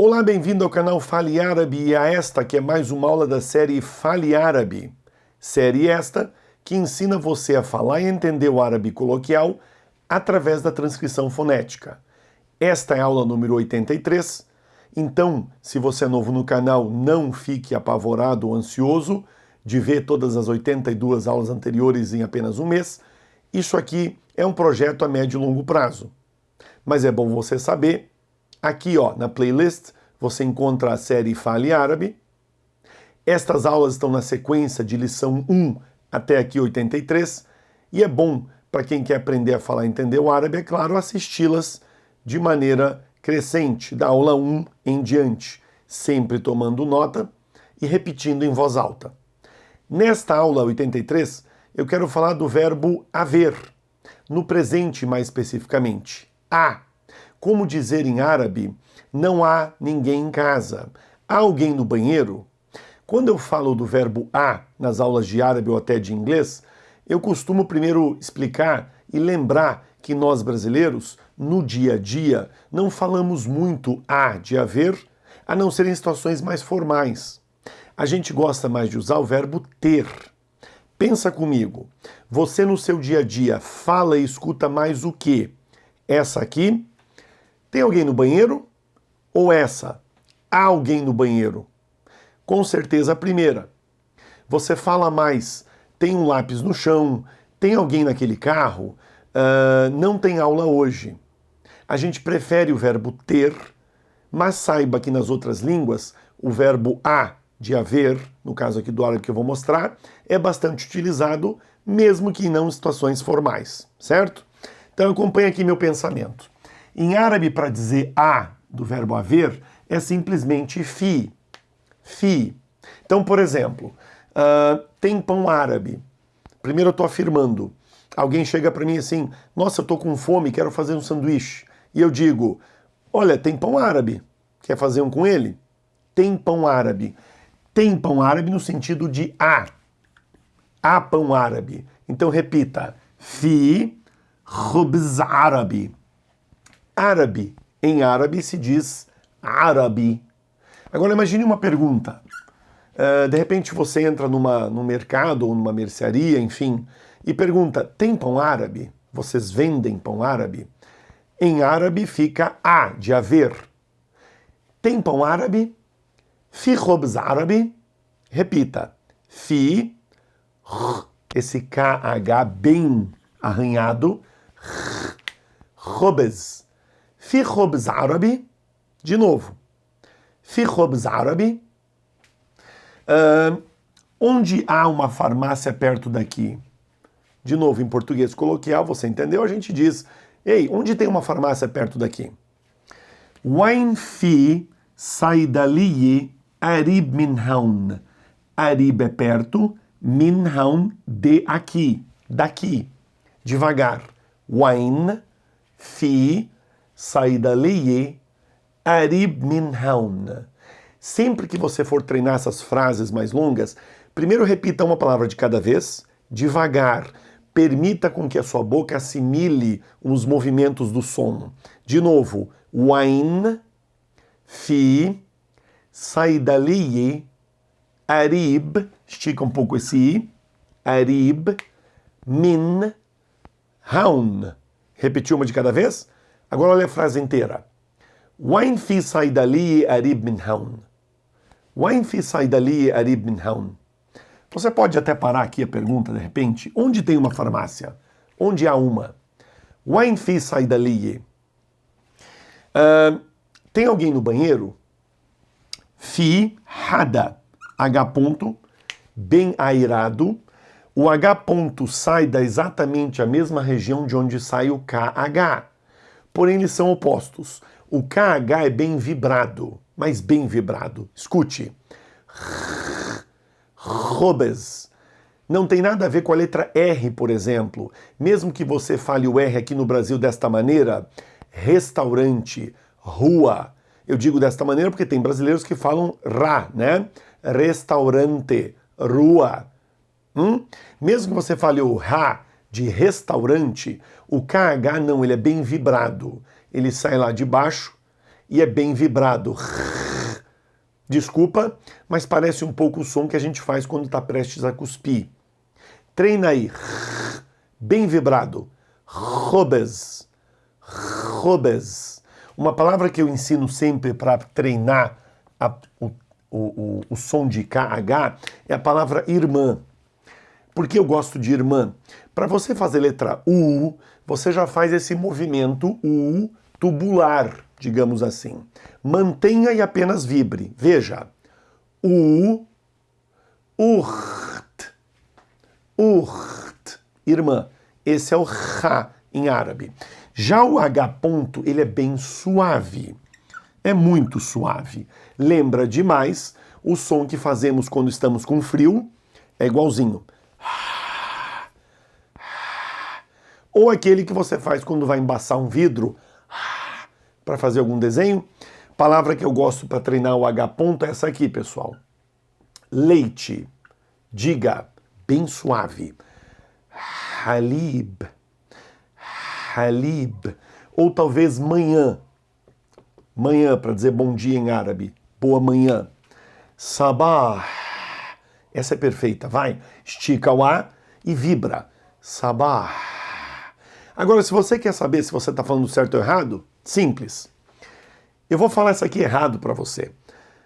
Olá, bem-vindo ao canal Fale Árabe e a esta que é mais uma aula da série Fale Árabe. Série esta que ensina você a falar e entender o árabe coloquial através da transcrição fonética. Esta é a aula número 83, então, se você é novo no canal, não fique apavorado ou ansioso de ver todas as 82 aulas anteriores em apenas um mês. Isso aqui é um projeto a médio e longo prazo. Mas é bom você saber. Aqui, na playlist, você encontra a série Fale Árabe. Estas aulas estão na sequência de lição 1 até aqui 83. E é bom, para quem quer aprender a falar e entender o árabe, é claro, assisti-las de maneira crescente, da aula 1 em diante, sempre tomando nota e repetindo em voz alta. Nesta aula 83, eu quero falar do verbo haver, no presente mais especificamente. Há. Como dizer em árabe, não há ninguém em casa. Há alguém no banheiro? Quando eu falo do verbo há nas aulas de árabe ou até de inglês, eu costumo primeiro explicar e lembrar que nós brasileiros, no dia a dia, não falamos muito há de haver, a não ser em situações mais formais. A gente gosta mais de usar o verbo ter. Pensa comigo, você no seu dia a dia fala e escuta mais o quê? Essa aqui? Tem alguém no banheiro? Ou essa? Há alguém no banheiro? Com certeza a primeira. Você fala mais, tem um lápis no chão, tem alguém naquele carro, não tem aula hoje. A gente prefere o verbo ter, mas saiba que nas outras línguas, o verbo há, de haver, no caso aqui do árabe que eu vou mostrar, é bastante utilizado, mesmo que não em situações formais, certo? Então acompanha aqui meu pensamento. Em árabe, para dizer há, do verbo haver, é simplesmente fi. Fi. Então, por exemplo, tem pão árabe. Primeiro eu estou afirmando. Alguém chega para mim assim, nossa, eu estou com fome, quero fazer um sanduíche. E eu digo, olha, tem pão árabe. Quer fazer um com ele? Tem pão árabe. Tem pão árabe no sentido de há. Há pão árabe. Então repita. Fi khubz árabe. Árabe. Em árabe se diz árabe. Agora imagine uma pergunta. De repente você entra num mercado ou numa mercearia, enfim, e pergunta, tem pão árabe? Vocês vendem pão árabe? Em árabe fica há, de haver. Tem pão árabe? Fi khubz árabe? Repita. Fi, esse KH bem arranhado, khubz. Fi khubz árabe, de novo. Fi khubz árabe. Onde há uma farmácia perto daqui? De novo, em português coloquial, você entendeu? A gente diz, ei, onde tem uma farmácia perto daqui? Wain fi saidaliye arib min haun. Arib é perto, min haun de aqui, daqui. Devagar. Wain fi saidaliye arib min haun. Sempre que você for treinar essas frases mais longas, primeiro repita uma palavra de cada vez, devagar. Permita com que a sua boca assimile os movimentos do som. De novo, wain fi saidaliye arib, estica um pouco esse i, arib min haun. Repetiu uma de cada vez? Agora olha a frase inteira. Wain fi saidaliye arib min haun. Wain fi saidaliye arib min haun. Você pode até parar aqui a pergunta, de repente. Onde tem uma farmácia? Onde há uma? Wain fi saidaliye. Tem alguém no banheiro? Fi hada. H ponto, bem airado. O H ponto sai da exatamente a mesma região de onde sai o KH. Porém, eles são opostos. O KH é bem vibrado, mas bem vibrado. Escute. Khubz. Não tem nada a ver com a letra R, por exemplo. Mesmo que você fale o R aqui no Brasil desta maneira, restaurante, rua. Eu digo desta maneira porque tem brasileiros que falam Ra, né? Restaurante, rua. Mesmo que você fale o Ra de restaurante, o KH não, ele é bem vibrado. Ele sai lá de baixo e é bem vibrado. Desculpa, mas parece um pouco o som que a gente faz quando está prestes a cuspir. Treina aí. Bem vibrado. Khubz. Khubz. Uma palavra que eu ensino sempre para treinar o som de KH é a palavra irmã. Por que eu gosto de irmã? Para você fazer letra U, você já faz esse movimento U tubular, digamos assim. Mantenha e apenas vibre. Veja. U, Uht, Uht. Irmã. Esse é o Ra em árabe. Já o H ponto, ele é bem suave. É muito suave. Lembra demais o som que fazemos quando estamos com frio. É igualzinho. Ou aquele que você faz quando vai embaçar um vidro para fazer algum desenho. Palavra que eu gosto para treinar o H ponto é essa aqui, pessoal. Leite. Diga, bem suave. Halib. Halib. Ou talvez manhã. Manhã, para dizer bom dia em árabe. Boa manhã. Sabah. Essa é perfeita, vai. Estica o A e vibra. Sabah. Agora, se você quer saber se você está falando certo ou errado, simples. Eu vou falar isso aqui errado para você.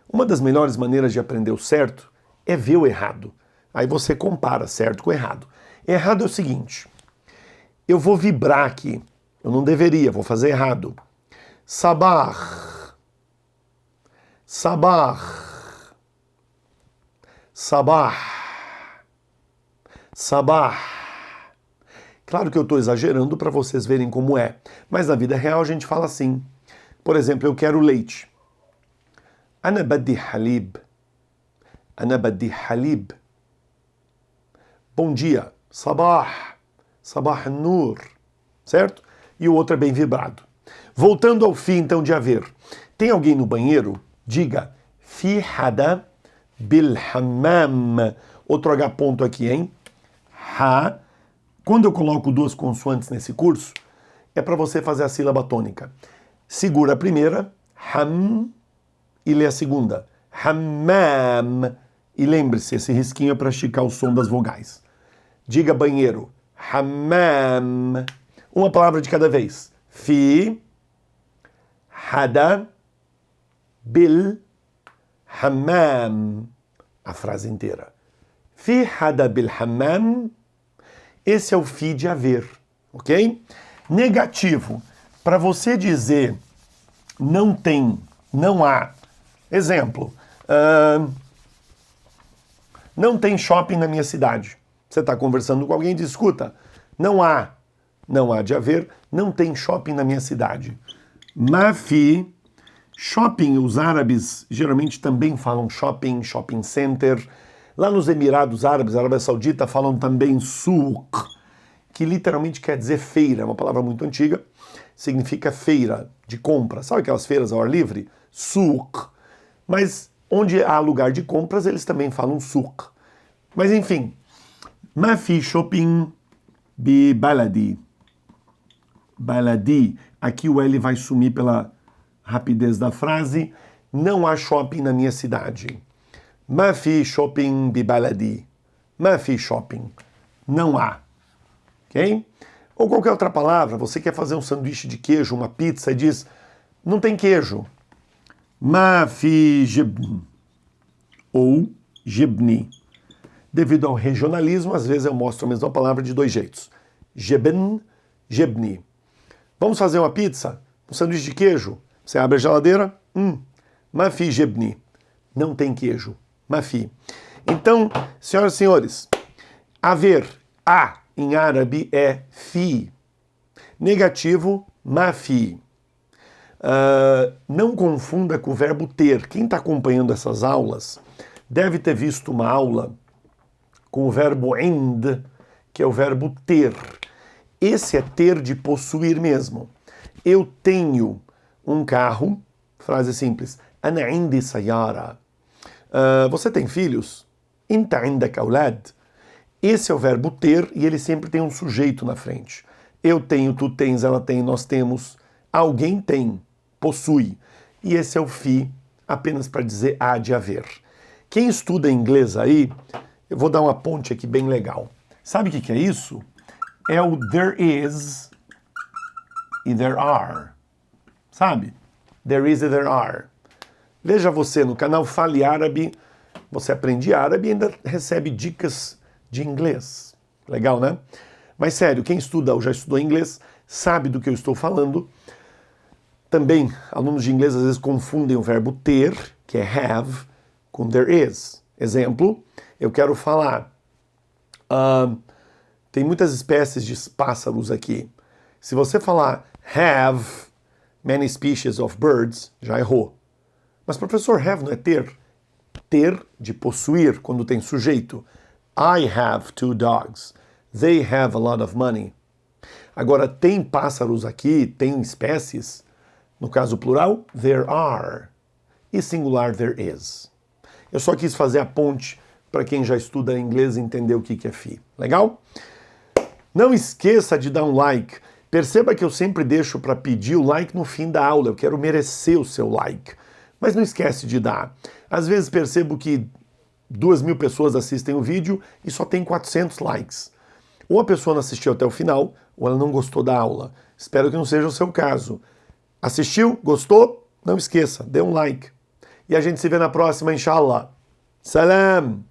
Uma das melhores maneiras de aprender o certo é ver o errado. Aí você compara certo com errado. Errado é o seguinte. Eu vou vibrar aqui. Eu não deveria, vou fazer errado. Sabah. Sabah. Sabah. Sabah. Claro que eu estou exagerando para vocês verem como é. Mas na vida real a gente fala assim. Por exemplo, eu quero leite. Ana badi halib. Ana badi halib. Bom dia. Sabah. Sabah nur. Certo? E o outro é bem vibrado. Voltando ao fim, então, de haver. Tem alguém no banheiro? Diga. Fi hada bil hammam. Outro H ponto aqui, hein? Ha. Quando eu coloco duas consoantes nesse curso, é para você fazer a sílaba tônica. Segura a primeira, ham, e lê a segunda, hammam. E lembre-se, esse risquinho é para esticar o som das vogais. Diga banheiro, hammam. Uma palavra de cada vez. Fi, hada, bil, hammam. A frase inteira. Fi hada bil hammam. Esse é o fi de haver, ok? Negativo. Para você dizer não tem, não há. Exemplo. Não tem shopping na minha cidade. Você está conversando com alguém e diz, escuta, não há de haver, não tem shopping na minha cidade. Mafi, shopping, os árabes geralmente também falam shopping, shopping center. Lá nos Emirados Árabes, Arábia Saudita, falam também souk, que literalmente quer dizer feira, é uma palavra muito antiga, significa feira de compra. Sabe aquelas feiras ao ar livre? Souk. Mas onde há lugar de compras, eles também falam souk. Mas enfim, mafi shopping bi baladi. Baladi. Aqui o L vai sumir pela rapidez da frase. Não há shopping na minha cidade. Mafi shopping bi baladi. Mafi shopping. Não há. Ok? Ou qualquer outra palavra, você quer fazer um sanduíche de queijo, uma pizza, e diz, não tem queijo. Mafi jibn. Ou jibni. Devido ao regionalismo, às vezes eu mostro a mesma palavra de dois jeitos. Jibn, jibni. Vamos fazer uma pizza? Um sanduíche de queijo? Você abre a geladeira? Mafi jibni. Não tem queijo. Mafi. Então, senhoras e senhores, haver, a em árabe é fi. Negativo, mafi. Não confunda com o verbo ter. Quem está acompanhando essas aulas deve ter visto uma aula com o verbo ind, que é o verbo ter. Esse é ter de possuir mesmo. Eu tenho um carro, frase simples, ana indi sayara. Você tem filhos? Inta indak aulad. Esse é o verbo ter e ele sempre tem um sujeito na frente. Eu tenho, tu tens, ela tem, nós temos. Alguém tem, possui. e esse é o fi, apenas para dizer há de haver. Quem estuda inglês aí, eu vou dar uma ponte aqui bem legal. Sabe o que é isso? É o there is e there are. Sabe? There is e there are. Veja você, no canal Fale Árabe, você aprende árabe e ainda recebe dicas de inglês. Legal, né? Mas sério, quem estuda ou já estudou inglês sabe do que eu estou falando. Também, alunos de inglês às vezes confundem o verbo ter, que é have, com there is. Exemplo, eu quero falar. Tem muitas espécies de pássaros aqui. Se você falar have many species of birds, já errou. Mas, professor, have não é ter? Ter de possuir, quando tem sujeito. I have 2 dogs. They have a lot of money. Agora, tem pássaros aqui, tem espécies. No caso plural, there are. E singular, there is. Eu só quis fazer a ponte para quem já estuda inglês entender o que é fi. Legal? Não esqueça de dar um like. Perceba que eu sempre deixo para pedir o like no fim da aula. Eu quero merecer o seu like. Mas não esquece de dar. Às vezes percebo que 2.000 pessoas assistem o vídeo e só tem 400 likes. Ou a pessoa não assistiu até o final, ou ela não gostou da aula. Espero que não seja o seu caso. Assistiu? Gostou? Não esqueça, dê um like. E a gente se vê na próxima, inshallah. Salam!